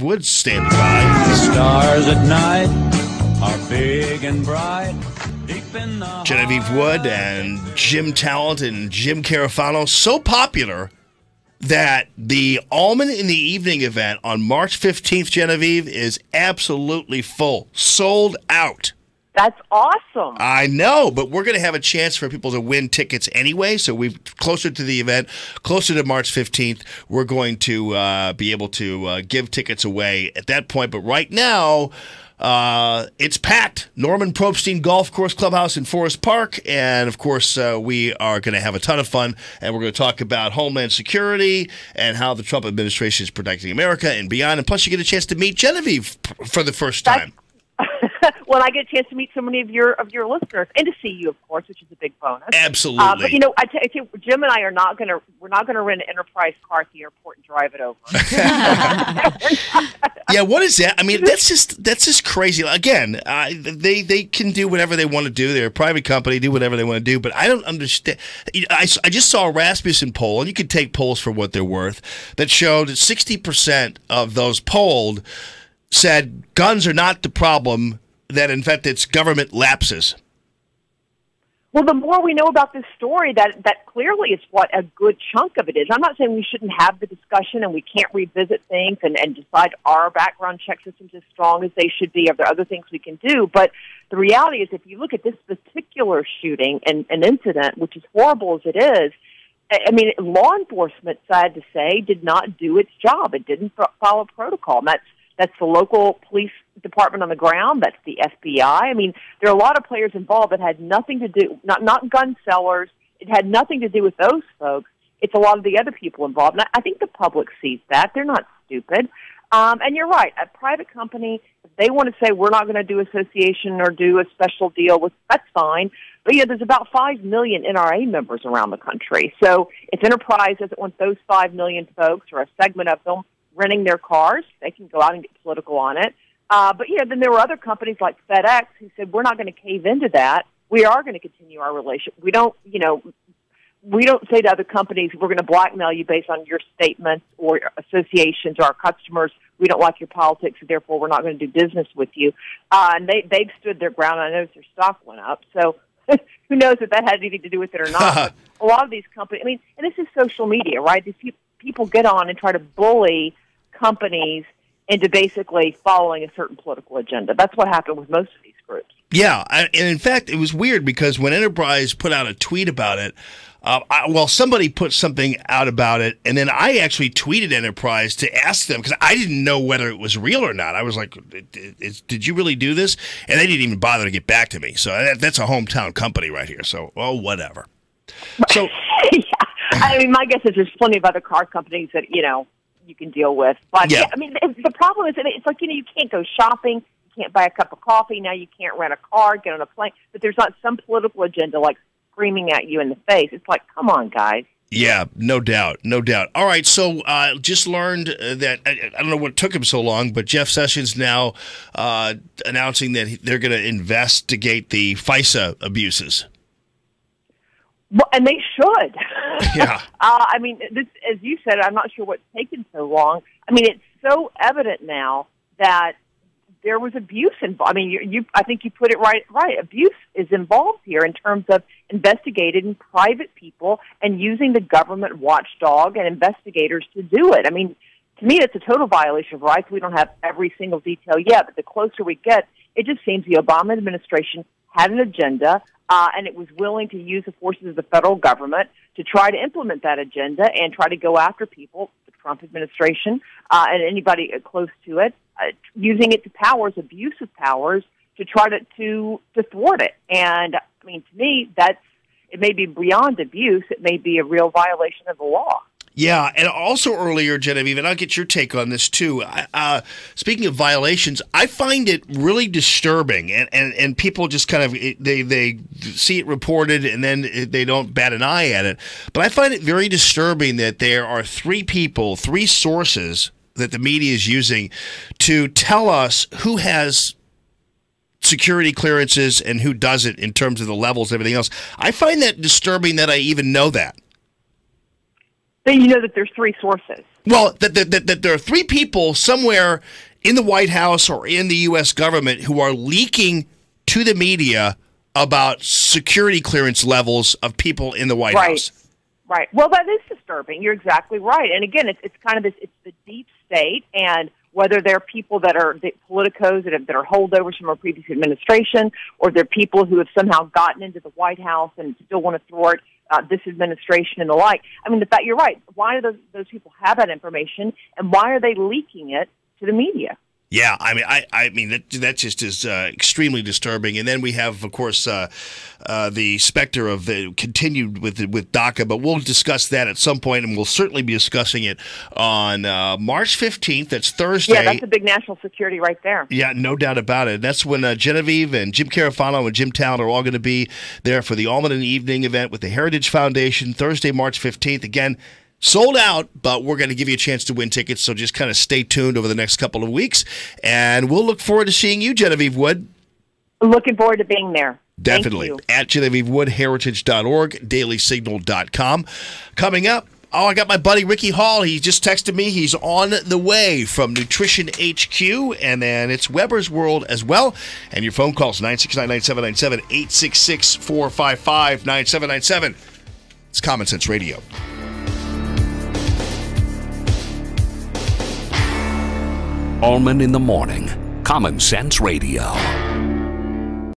Wood standing by. The stars at night are big and bright. Deep in the Genevieve Wood and Jim Talent and Jim Carafano, so popular that the Almond in the Evening event on March 15th, Genevieve, is absolutely full. Sold out. That's awesome. I know, but we're going to have a chance for people to win tickets anyway. So we've closer to the event, closer to March 15th, we're going to be able to give tickets away at that point. But right now, it's packed. Norman Probstein Golf Course Clubhouse in Forest Park. And, of course, we are going to have a ton of fun. And we're going to talk about Homeland Security and how the Trump administration is protecting America and beyond. And plus, you get a chance to meet Genevieve for the first time. Well, I get a chance to meet so many of your listeners and to see you, of course, which is a big bonus. Absolutely. But you know, I tell you, Jim and I are not going to. We're not going to rent an Enterprise car at the airport and drive it over. Yeah, what is that? I mean, that's just crazy. Again, they can do whatever they want to do. They're a private company, do whatever they want to do. But I don't understand. I just saw a Rasmussen poll, and you can take polls for what they're worth, that showed that 60% of those polled said guns are not the problem, that in fact it's government lapses. Well, the more we know about this story, that clearly is what a good chunk of it is. I'm not saying we shouldn't have the discussion and we can't revisit things and decide our background check system's as strong as they should be. Are there other things we can do? But the reality is, if you look at this particular shooting and an incident, which is horrible as it is, I mean, law enforcement, sad to say, did not do its job. It didn't follow protocol. And that's the local police department on the ground. That's the FBI. I mean, there are a lot of players involved that had nothing to do, not gun sellers. It had nothing to do with those folks. It's a lot of the other people involved. And I think the public sees that. They're not stupid. And you're right. A private company, if they want to say we're not going to do association or do a special deal with, that's fine. But yeah, there's about 5 million NRA members around the country. So if Enterprise doesn't want those 5 million folks or a segment of them renting their cars, they can go out and get political on it. But, you know, then there were other companies like FedEx who said, we're not going to cave into that. We are going to continue our relationship. We don't say to other companies, we're going to blackmail you based on your statements or associations or our customers. We don't like your politics, so therefore we're not going to do business with you. And they've stood their ground. I noticed their stock went up. So who knows if that had anything to do with it or not. A lot of these companies, I mean, and this is social media, right? These people get on and try to bully companies into basically following a certain political agenda. That's what happened with most of these groups. Yeah, and in fact, it was weird because when Enterprise put out a tweet about it, somebody put something out about it, and then I actually tweeted Enterprise to ask them, because I didn't know whether it was real or not. I was like, did you really do this? And they didn't even bother to get back to me. So that's a hometown company right here. So, whatever. So, yeah. I mean, my guess is there's plenty of other car companies that, you know, you can deal with. But, yeah, I mean, the problem is that it's like, you know, you can't go shopping, you can't buy a cup of coffee, now you can't rent a car, get on a plane, but there's not some political agenda like screaming at you in the face. It's like, come on, guys. Yeah, no doubt, no doubt. All right, so just learned that, I don't know what took him so long, but Jeff Sessions now announcing that they're going to investigate the FISA abuses. Well, and they should. Yeah. I mean, this, as you said, I'm not sure what's taken so long. I mean, it's so evident now that there was abuse involved. I mean, I think you put it right. Abuse is involved here in terms of investigating private people and using the government watchdog and investigators to do it. I mean, to me, it's a total violation of rights. We don't have every single detail yet, but the closer we get, it just seems the Obama administration had an agenda, and it was willing to use the forces of the federal government to try to implement that agenda and try to go after people, the Trump administration, and anybody close to it, using its powers, abusive powers, to try to thwart it. And, I mean, to me, it may be beyond abuse. It may be a real violation of the law. Yeah, and also earlier, Genevieve, and I'll get your take on this too. Speaking of violations, I find it really disturbing, and people just kind of they see it reported and then they don't bat an eye at it. But I find it very disturbing that there are three sources that the media is using to tell us who has security clearances and who doesn't in terms of the levels and everything else. I find that disturbing that I even know that. Then you know that there's three sources. Well, that there are three people somewhere in the White House or in the U.S. government who are leaking to the media about security clearance levels of people in the White House. Right. Well, that is disturbing. You're exactly right. And again, it's kind of this, it's the deep state, and whether they're people that are politicos that are holdovers from a previous administration, or they're people who have somehow gotten into the White House and still want to thwart this administration and the like. I mean, the fact, you're right. Why do those people have that information, and why are they leaking it to the media? Yeah, I mean that just is extremely disturbing. And then we have, of course, the specter of the continued with DACA, but we'll discuss that at some point, and we'll certainly be discussing it on March 15th. That's Thursday. Yeah, that's a big national security right there. Yeah, no doubt about it. That's when Genevieve and Jim Carafano and Jim Talent are all going to be there for the Almond in the Evening event with the Heritage Foundation, Thursday, March 15th. Again, sold out, but we're going to give you a chance to win tickets, so just kind of stay tuned over the next couple of weeks, and we'll look forward to seeing you, Genevieve Wood. Looking forward to being there. Definitely. At Genevieve Wood, heritage.org, dailysignal.com. Coming up, I got my buddy Ricky Hall. He just texted me. He's on the way from Nutrition HQ, and then it's Weber's World as well. And your phone calls 969-9797, 866-455-9797. It's Common Sense Radio. Allman in the Morning, Common Sense Radio.